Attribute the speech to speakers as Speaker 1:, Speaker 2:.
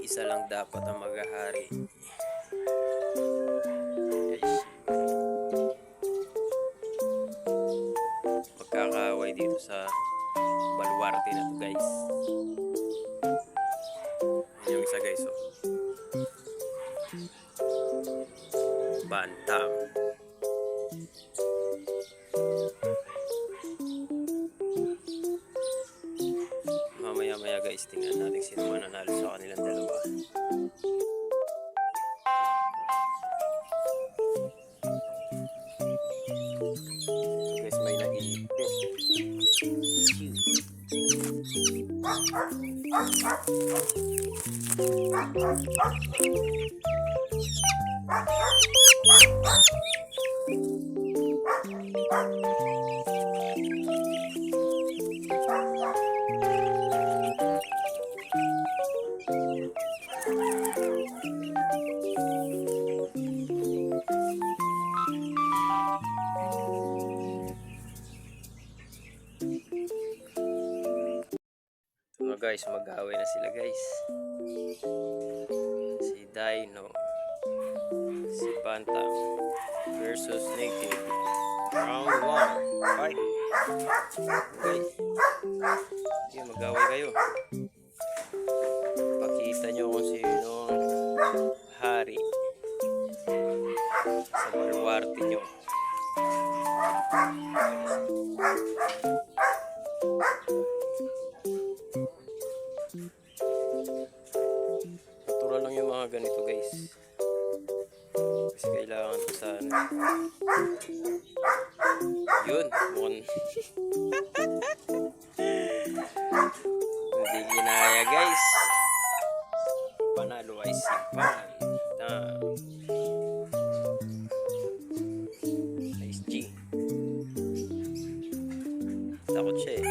Speaker 1: Isa lang dapat ang maghahari. Guys, magkakaaway dito sa baluarte na to, guys. Yan yung isa, guys, oh. Bantam. Mamaya guys, tingnan natin sino mananalo sa kanilang dalawa. Guys, may nag-iipit. Guys, mag-away na sila, guys. Si Dino, si Bantam versus Native. Round 1, fight. Okay, okay, mag-away kayo. Pakita nyo kung sino hari sa baluarte nyo. Natural lang yung mga ganito, guys, kasi kailangan ito sa ano. Yun, mukhang hindi ginaya, guys. Panalo ay si Bantam. Nice G. Takot siya eh.